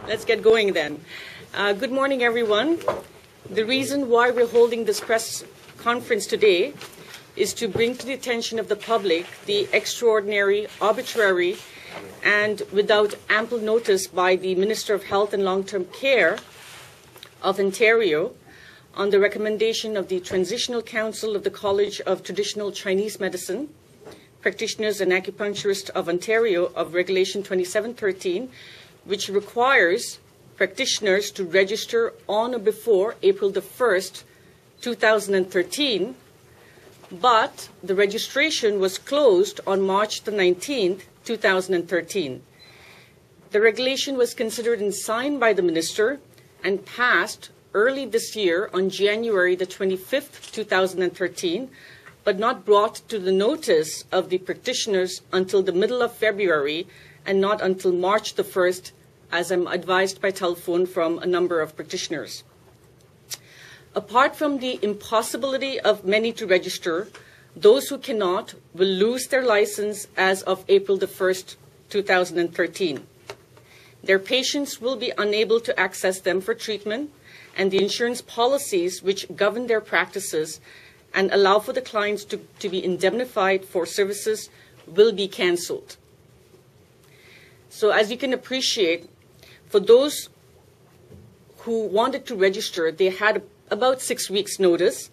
Let's get going then. Good morning, everyone. The reason why we're holding this press conference today is to bring to the attention of the public the extraordinary, arbitrary, and without ample notice by the Minister of Health and Long-Term Care of Ontario on the recommendation of the Transitional Council of the College of Traditional Chinese Medicine, Practitioners and Acupuncturists of Ontario of Regulation 2713, which requires practitioners to register on or before April the 1st, 2013, but the registration was closed on March the 19th, 2013. The regulation was considered and signed by the Minister and passed early this year on January the 25th, 2013, but not brought to the notice of the practitioners until the middle of February and not until March the 1st, as I'm advised by telephone from a number of practitioners. Apart from the impossibility of many to register, those who cannot will lose their license as of April the 1st, 2013. Their patients will be unable to access them for treatment, and the insurance policies which govern their practices and allow for the clients to be indemnified for services will be cancelled. So as you can appreciate, for those who wanted to register, they had about 6 weeks' notice.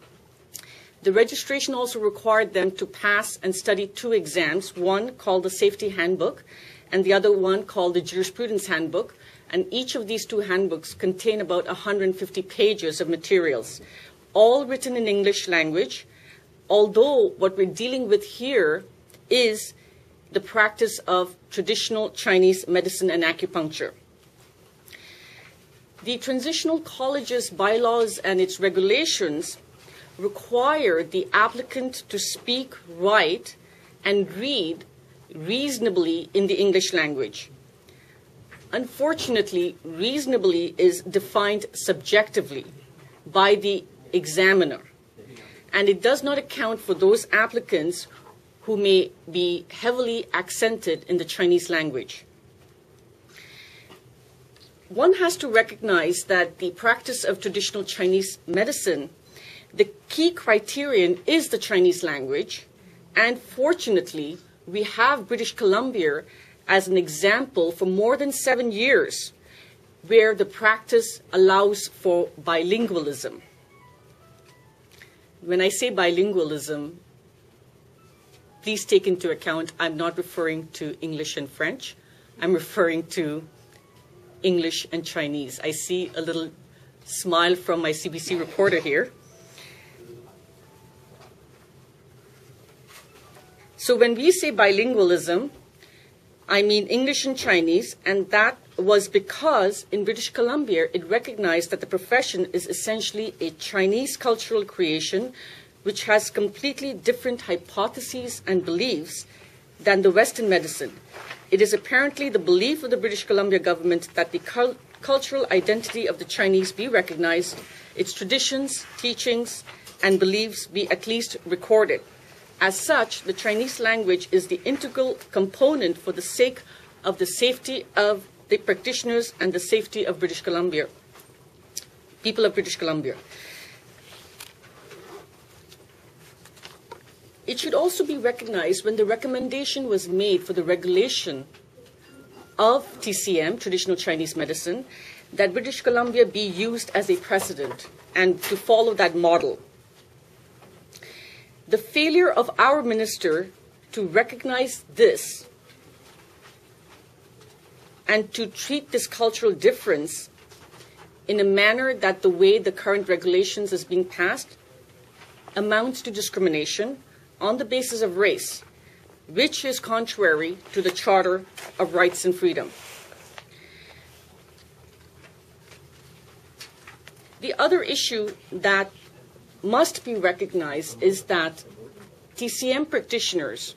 The registration also required them to pass and study 2 exams, one called the Safety Handbook and the other one called the Jurisprudence Handbook. And each of these 2 handbooks contain about 150 pages of materials, all written in English language, although what we're dealing with here is the practice of traditional Chinese medicine and acupuncture. The Transitional College's bylaws and its regulations require the applicant to speak, write, and read reasonably in the English language. Unfortunately, reasonably is defined subjectively by the examiner, and it does not account for those applicants who may be heavily accented in the Chinese language. One has to recognize that the practice of traditional Chinese medicine, the key criterion is the Chinese language, and fortunately, we have British Columbia as an example for more than 7 years where the practice allows for bilingualism. When I say bilingualism, please take into account I'm not referring to English and French. I'm referring to English and Chinese. I see a little smile from my CBC reporter here. So when we say bilingualism, I mean English and Chinese, and that was because in British Columbia it recognized that the profession is essentially a Chinese cultural creation which has completely different hypotheses and beliefs than the Western medicine. It is apparently the belief of the British Columbia government that the cultural identity of the Chinese be recognized, its traditions, teachings, and beliefs be at least recorded. As such, the Chinese language is the integral component for the sake of the safety of the practitioners and the safety of British Columbia, people of British Columbia. It should also be recognized when the recommendation was made for the regulation of TCM, traditional Chinese medicine, that British Columbia be used as a precedent and to follow that model. The failure of our minister to recognize this and to treat this cultural difference in a manner that the way the current regulations is being passed amounts to discrimination on the basis of race, which is contrary to the Charter of Rights and Freedom. The other issue that must be recognized is that TCM practitioners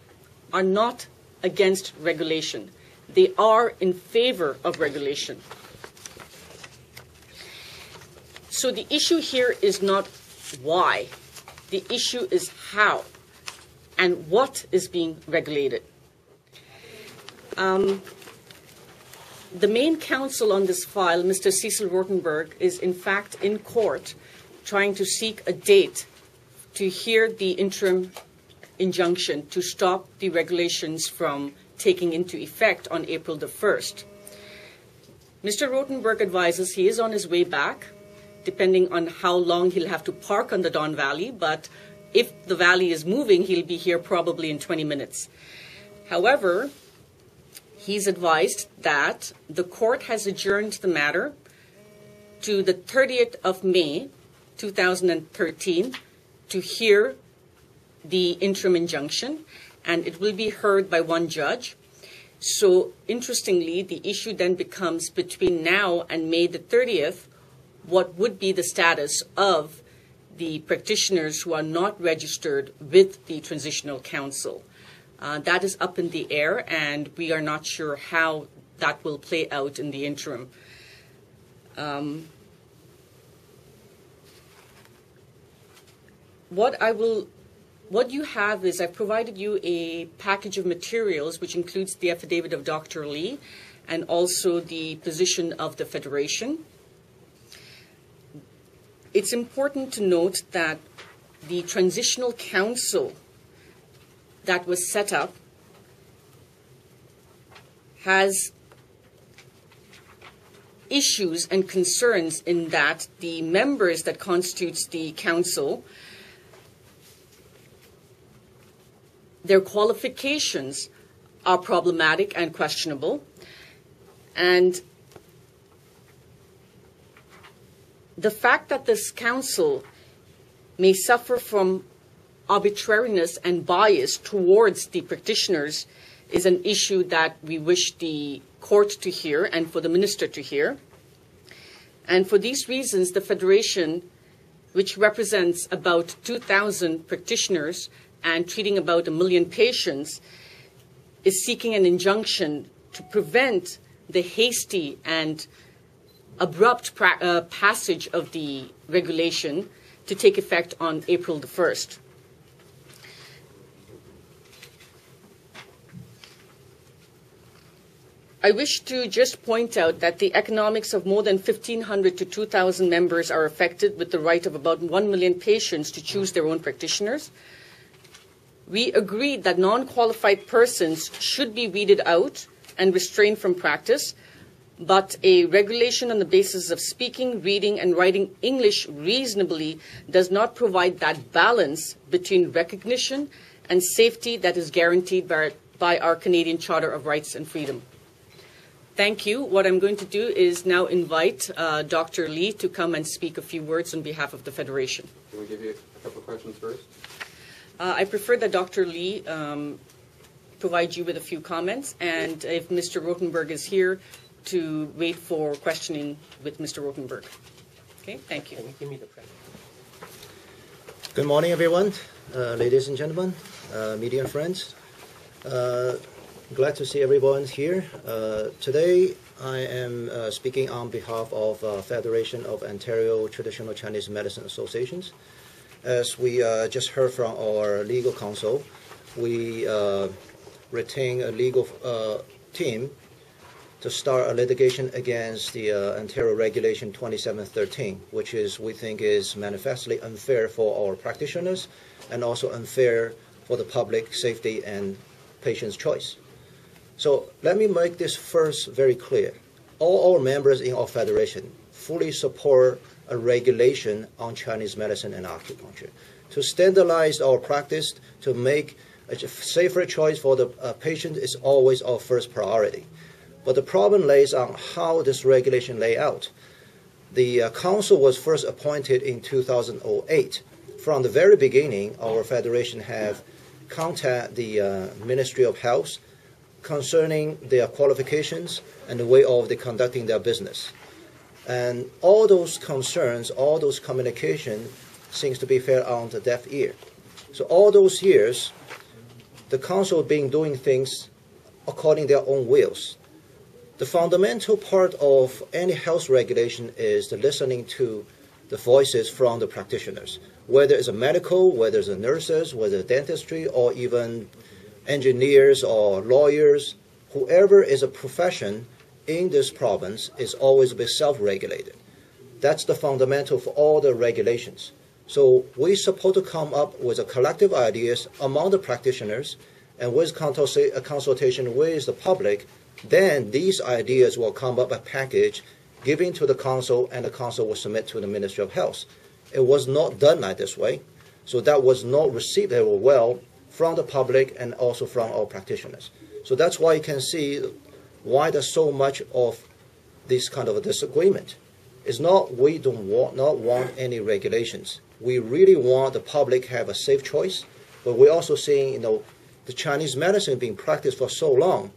are not against regulation. They are in favor of regulation. So the issue here is not why. The issue is how and what is being regulated. The main counsel on this file, Mr. Cecil Rotenberg, is in fact in court trying to seek a date to hear the interim injunction to stop the regulations from taking into effect on April the 1st. Mr. Rotenberg advises he is on his way back, depending on how long he'll have to park on the Don Valley, but if the valley is moving, he'll be here probably in 20 minutes. However, he's advised that the court has adjourned the matter to the 30th of May, 2013, to hear the interim injunction, and it will be heard by one judge. So, interestingly, the issue then becomes between now and May the 30th, what would be the status of the practitioners who are not registered with the Transitional Council. That is up in the air, and we are not sure how that will play out in the interim. What you have is I've provided you a package of materials which includes the affidavit of Dr. Lee and also the position of the Federation. It's important to note that the Transitional Council that was set up has issues and concerns in that the members that constitutes the council, their qualifications are problematic and questionable, and the fact that this council may suffer from arbitrariness and bias towards the practitioners is an issue that we wish the court to hear and for the minister to hear. And for these reasons, the Federation, which represents about 2,000 practitioners and treating about 1 million patients, is seeking an injunction to prevent the hasty and abrupt passage of the regulation to take effect on April the 1st. I wish to just point out that the economics of more than 1,500 to 2,000 members are affected, with the right of about 1 million patients to choose their own practitioners. We agreed that non-qualified persons should be weeded out and restrained from practice, but a regulation on the basis of speaking, reading, and writing English reasonably does not provide that balance between recognition and safety that is guaranteed by our Canadian Charter of Rights and Freedom. Thank you. What I'm going to do is now invite Dr. Lee to come and speak a few words on behalf of the Federation. Can we give you a couple of questions first? I prefer that Dr. Lee provide you with a few comments, and if Mr. Rotenberg is here, to wait for questioning with Mr. Rotenberg. Okay, thank you. Give me the present. Good morning, everyone, ladies and gentlemen, media and friends. Glad to see everyone here. Today, I am speaking on behalf of Federation of Ontario Traditional Chinese Medicine Associations. As we just heard from our legal counsel, we retain a legal team to start a litigation against the Ontario Regulation 2713, which we think is manifestly unfair for our practitioners and also unfair for the public safety and patient's choice. So let me make this first very clear. All our members in our federation fully support a regulation on Chinese medicine and acupuncture to standardize our practice, to make a safer choice for the patient is always our first priority. But the problem lays on how this regulation lay out. The council was first appointed in 2008. From the very beginning, our federation have contacted the Ministry of Health concerning their qualifications and the way of the conducting their business. And all those concerns, all those communication seems to be fell on the deaf ear. So all those years, the council have been doing things according to their own wills. The fundamental part of any health regulation is the listening to the voices from the practitioners, whether it's a medical, whether it's a nurses, whether it's dentistry, or even engineers or lawyers, whoever is a profession in this province is always be self-regulated. That's the fundamental for all the regulations. So we're supposed to come up with a collective ideas among the practitioners and with consultation with the public. Then these ideas will come up a package given to the council, and the council will submit to the Ministry of Health. It was not done like this way. So that was not received very well from the public and also from our practitioners. So that's why you can see why there's so much of this kind of a disagreement. It's not we don't want any regulations. We really want the public have a safe choice, but we're also seeing the Chinese medicine being practiced for so long.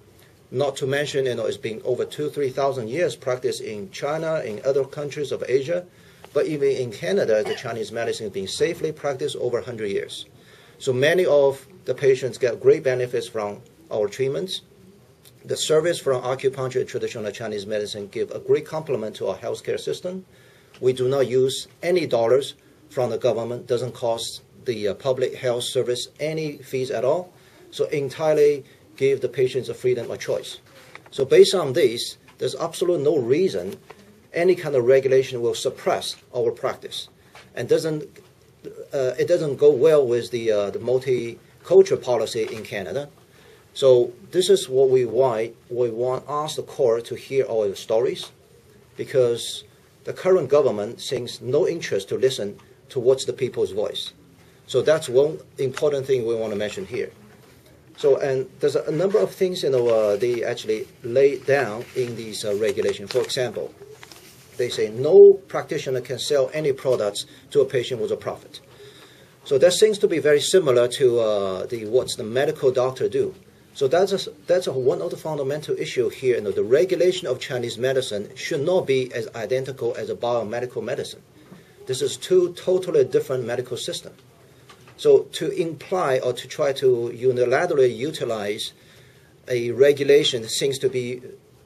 Not to mention it's been over 2,000-3,000 years practiced in China, in other countries of Asia, but even in Canada, the Chinese medicine is being safely practiced over 100 years. So many of the patients get great benefits from our treatments. The service from acupuncture and traditional Chinese medicine give a great complement to our healthcare system. We do not use any dollars from the government. Doesn't cost the public health service any fees at all. So entirely give the patients a freedom of choice. So based on this, there's absolutely no reason any kind of regulation will suppress our practice, and it doesn't go well with the multicultural policy in Canada. So this is what we want to ask the court to hear our stories, because the current government seems no interest to listen towards the people's voice. So that's one important thing we want to mention here. So, and there's a number of things they actually lay down in these regulations. For example, they say no practitioner can sell any products to a patient with a profit. So that seems to be very similar to what the medical doctor do. So that's one of the fundamental issue here. The regulation of Chinese medicine should not be as identical as a biomedical medicine. This is two totally different medical systems. So to imply or to try to unilaterally utilize a regulation seems to be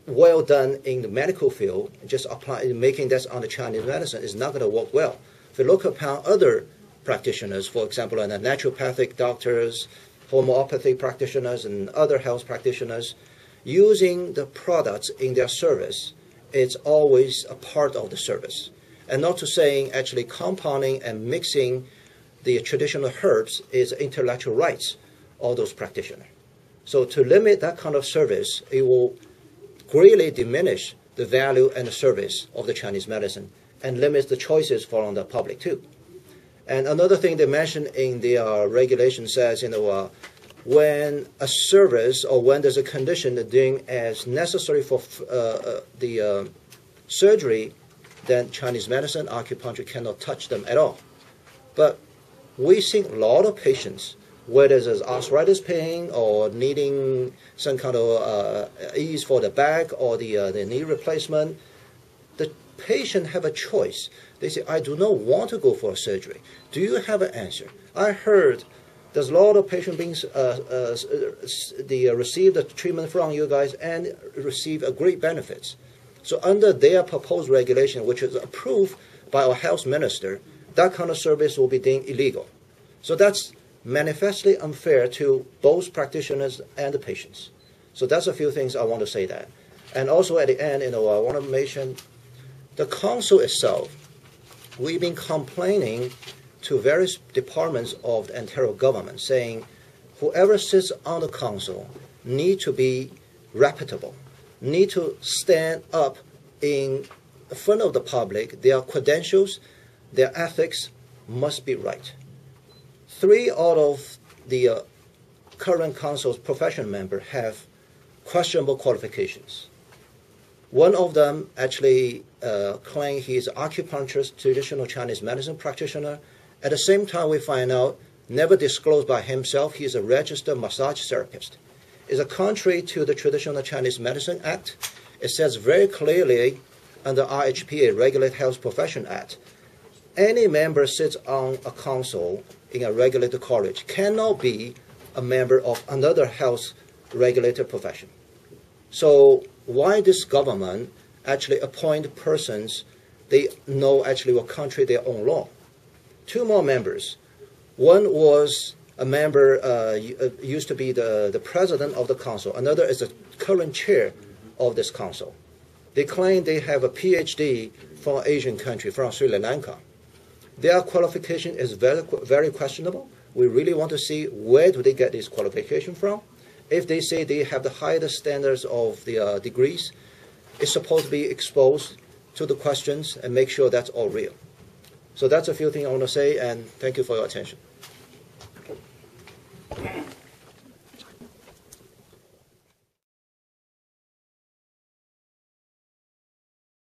well done in the medical field, just making that on the Chinese medicine is not going to work well. If you look upon other practitioners, for example, the naturopathic doctors, homeopathy practitioners, and other health practitioners, using the products in their service, it's always a part of the service. And not to saying actually compounding and mixing the traditional herbs is intellectual rights of those practitioners. So to limit that kind of service, it will greatly diminish the value and the service of the Chinese medicine and limits the choices for the public too. And another thing they mentioned in the regulation says, when a service or when there's a condition deemed as necessary for the surgery, then Chinese medicine, acupuncture cannot touch them at all. But we see a lot of patients, whether there's arthritis pain or needing some kind of ease for the back or the knee replacement, the patient have a choice. They say, I do not want to go for a surgery. Do you have an answer? I heard there's a lot of patients being receive the treatment from you guys and receive a great benefits. So under their proposed regulation, which is approved by our health minister, that kind of service will be deemed illegal. So that's manifestly unfair to both practitioners and the patients. So that's a few things I want to say that. And also at the end, I want to mention the council itself. We've been complaining to various departments of the Ontario government saying whoever sits on the council need to be reputable, need to stand up in front of the public. Their credentials, their ethics must be right. 3 out of the current council's professional members have questionable qualifications. One of them actually claimed he is an acupuncturist, traditional Chinese medicine practitioner. At the same time, we find out, never disclosed by himself, he is a registered massage therapist. It's contrary to the Traditional Chinese Medicine Act. It says very clearly under RHPA, Regulated Health Profession Act, any member sits on a council in a regulated college cannot be a member of another health regulated profession. So why this government actually appoint persons they know actually will contrary their own law? 2 more members. One was a member, used to be the president of the council. Another is the current chair of this council. They claim they have a PhD from Asian country, from Sri Lanka. Their qualification is very, very questionable. We really want to see where do they get this qualification from. If they say they have the highest standards of the degrees, it's supposed to be exposed to the questions and make sure that's all real. So that's a few things I want to say, and thank you for your attention.